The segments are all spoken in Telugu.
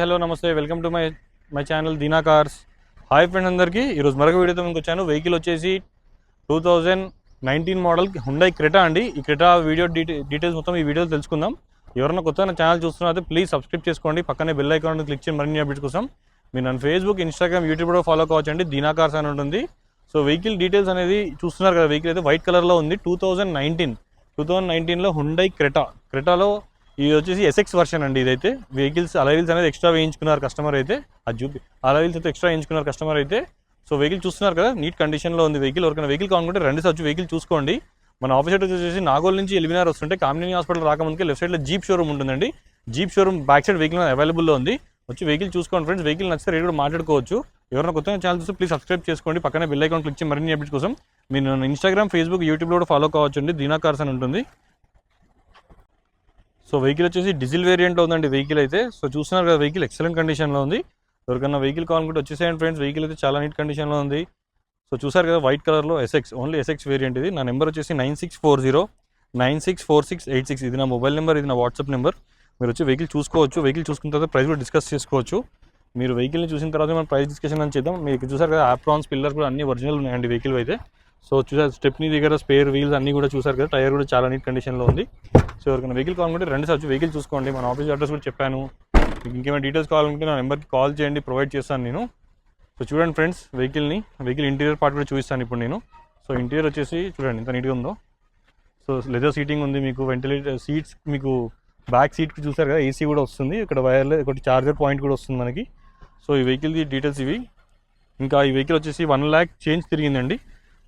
హలో నమస్తే, welcome to my channel Deena cars. Hi friends అందరికీ. ఈరోజు మరొక వీడియోతో మీకు వచ్చాను. వెహికల్ వచ్చేసి 2019 మోడల్ హుండై క్రెటా అండి. ఈ క్రెటా వీడియో డీటెయిల్స్ మొత్తం ఈ వీడియోలో తెలుసుకుందాం. ఎవరైనా కొత్తగా నా ఛానల్ చూస్తున్నారైతే ప్లీజ్ సబ్స్క్రైబ్ చేసుకోండి. పక్కనే బెల్ ఐకాన్ క్లిక్ చేయండి మరిన్ని అప్డేట్స్ కోసం. మీరు నన్ను ఫేస్బుక్, ఇన్స్టాగ్రామ్, యూట్యూబ్ కూడా ఫాలో కావచ్చండి. దీనా కార్స్ అని ఉంటుంది. సో వెహికల్ డీటెయిల్స్ అనేది చూస్తున్నారు కదా. వెహికల్ అయితే వైట్ కలర్లో ఉంది. 2019లో హుండై క్రెటాలో ఇది వచ్చేసి ఎస్ఎక్స్ వర్షన్ అండి. ఇదైతే వెహికల్స్ అలైవిల్స్ అనేది ఎక్స్ట్రా వేయించుకున్నారు కస్టమర్ అయితే. అది చూపి అలైవిల్స్ అయితే ఎక్స్ట్రా వేయించుకున్నారు కస్టమర్ అయితే. సో వెహికల్ చూస్తున్నారు కదా, నీట్ కండిషన్లో ఉంది వెహికల్. ఎవరికైనా వెహికల్ కావాలంటే రండి వచ్చి వెహికల్ చూసుకోండి. మన ఆఫీస్ అడ్రస్ వచ్చేసి నాగోల్ నుంచి ఎలిమినార్ వస్తుంటే కామినీ హాస్పిటల్ రాకముందుకే లెఫ్ట్ సైడ్లో జీప్ షోరూమ్ ఉంటుందండి. Jeep showroom back side vehicle అవైలబుల్లో ఉంది. వచ్చి వెహికల్ చూసుకోండి ఫ్రెండ్స్. వెహికల్ నచ్చితే రేట్ కూడా మాట్లాడుకోవచ్చు. ఎవరైనా కొత్తగా ఛానల్ చూస్తే ప్లీజ్ సబ్స్క్రైబ్ చేసుకోండి. పక్కనే బెల్ ఐకాన్ క్లిక్ చేసి మరిన్ని అప్డేట్స్ కోసం. మీరు ఇన్స్టాగ్రామ్, ఫేస్బుక్, యూట్యూబ్లో కూడా ఫాలో కావచ్చు అండి. దీనా కార్స్ అని ఉంటుంది. సో వెహికల్ వచ్చేసి డీజిల్ వేరియంట్లో ఉందండి వెహికల్ అయితే. సో చూస్తున్నారు కదా, వెహికల్ ఎక్సలెంట్ కండిషన్లో ఉంది. ఎవరికన్నా వెహికల్ కావాలనుకుంటే వచ్చేసేయండి ఫ్రెండ్స్. వెహికల్ అయితే చాలా నీట్ కండిషన్లో ఉంది. సో చూసారు కదా, వైట్ కలర్లో ఎస్ఎక్స్, ఓన్లీ ఎస్ఎక్స్ వేరియంట్ ఇది. నా నెంబర్ వచ్చేసి 9640964686. ఇది నా మొబైల్ నెంబర్, ఇది నా వాట్సాప్ నెంబర్. మీరు వచ్చి వెహికల్ చూసుకోవచ్చు. వెహికల్ చూసుకున్న తర్వాత ప్రైస్ కూడా డిస్కస్ చేసుకోవచ్చు. మీరు వెహికల్ని చూసిన తర్వాత మనం ప్రైస్ డిస్కషన్ అని చేద్దాం. మీకు చూసారు కదా, ఆప్రాన్స్ పిల్లర్స్ కూడా అన్ని ఒరిజినల్ ఉన్నాయండి వెహికల్ అయితే. సో చూసారు, స్టెప్నీ దగ్గర స్పేర్ వీల్స్ అన్నీ కూడా చూసారు కదా. టైర్ కూడా చాలా నీట్ కండిషన్లో ఉంది. సో ఎవరికైనా వెహికల్ కావాలంటే రెండు సార్లు వెహికల్ చూసుకోండి. మన ఆఫీస్ అడ్రస్ కూడా చెప్పాను. మీకు ఇంకేమైనా డీటెయిల్స్ కావాలంటే నా నెంబర్కి కాల్ చేయండి, ప్రొవైడ్ చేస్తాను నేను. సో చూడండి ఫ్రెండ్స్, వెహికల్ ఇంటీరియర్ పార్ట్ కూడా చూపిస్తాను ఇప్పుడు నేను. సో ఇంటీరియర్ వచ్చేసి చూడండి ఎంత నీట్గా ఉందో. సో లెదర్ సీటింగ్ ఉంది మీకు. వెంటిలేటర్ సీట్స్ మీకు బ్యాక్ సీట్కి చూసారు కదా, ఏసీ కూడా వస్తుంది. ఇక్కడ వైర్లెస్ ఒకటి చార్జర్ పాయింట్ కూడా వస్తుంది మనకి. సో ఈ వెహికల్ది డీటెయిల్స్ ఇవి. ఇంకా ఈ వెహికల్ వచ్చేసి 1 lakh చేంజ్ తిరిగిందండి.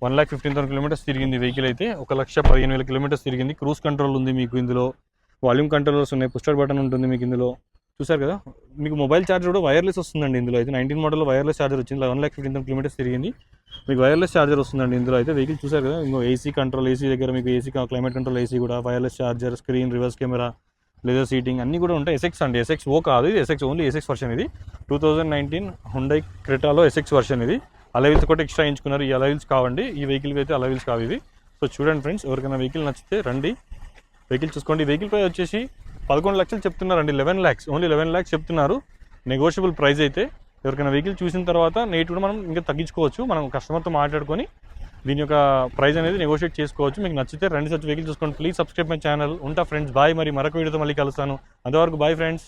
1,15,000 కిలోమీటర్స్ తిరిగింది వెహికల్ అయితే. 1,15,000 కిలోమీటర్స్ తిరిగింది. క్రూజ్ కంట్రోల్ ఉంది మీకు ఇందులో. వాల్యూమ్ కంట్రోలర్స్ ఉన్నాయి. పుష్ బటన్ ఉంటుంది మీకు ఇందులో. చూసారు కదా, మీకు మొబైల్ ఛార్జర్ కూడా వైర్లెస్ వస్తుందండి ఇందులో అయితే. 19 మోడల్లో వైర్లెస్ ఛార్జర్ వచ్చింది. 1,15,000 కిలోమీటర్స్ తిరిగింది. మీకు వైర్లెస్ ఛార్జర్ వస్తుందండి ఇందులో అయితే. వెహికల్ చూసారు కదా, ఇంకో ఏసీ కంట్రోల్, ఏసీ దగ్గర మీకు ఏసీ క్లైమేట్ కంట్రోల్ ఏసీ కూడా, wireless charger, screen, reverse camera, leather seating అన్నీ కూడా ఉంటాయి. ఎస్ఎక్స్ అండి, ఎస్ఎక్స్ ఓ కాదు ఇది, ఎస్ఎక్స్ ఓన్లీ ఎస్ఎక్స్ వర్షన్ ఇది. 2019 హుండై క్రెటాలో ఎస్ఎక్స్ వర్షన్ ఇది. అలైవిల్స్ కూడా ఎక్స్ట్రా ఎంచుకున్నారు. ఈ అలైవిల్స్ కావండి, ఈ వెహికల్కి అయితే అలైవిల్స్ కావు ఇవి. సో చూడండి ఫ్రెండ్స్, ఎవరికైనా వెహికల్ నచ్చితే రండి, వెహికల్ చూసుకోండి. వెహికల్ ప్రైస్ వచ్చేసి 11 లక్షలు చెప్తున్నారండి. 11 lakhs, ఓన్లీ 11 lakhs చెప్తున్నారు. నెగోషియబుల్ ప్రైస్ అయితే. ఎవరికైనా వెహికల్ చూసిన తర్వాత నేట్ కూడా మనం ఇంకా తగ్గించుకోవచ్చు. మనం కస్టమర్తో మాట్లాడుకొని దీని యొక్క ప్రైస్ అనేది నెగోషియేట్ చేసుకోవచ్చు. మీకు నచ్చితే రండి వచ్చి వెహికల్ చూసుకోండి. Please subscribe my channel. ఉంటా ఫ్రెండ్స్, బాయ్. మరి మరొక వీడియోతో మళ్ళీ కలుస్తాను. అంతవరకు బాయ్ ఫ్రెండ్స్.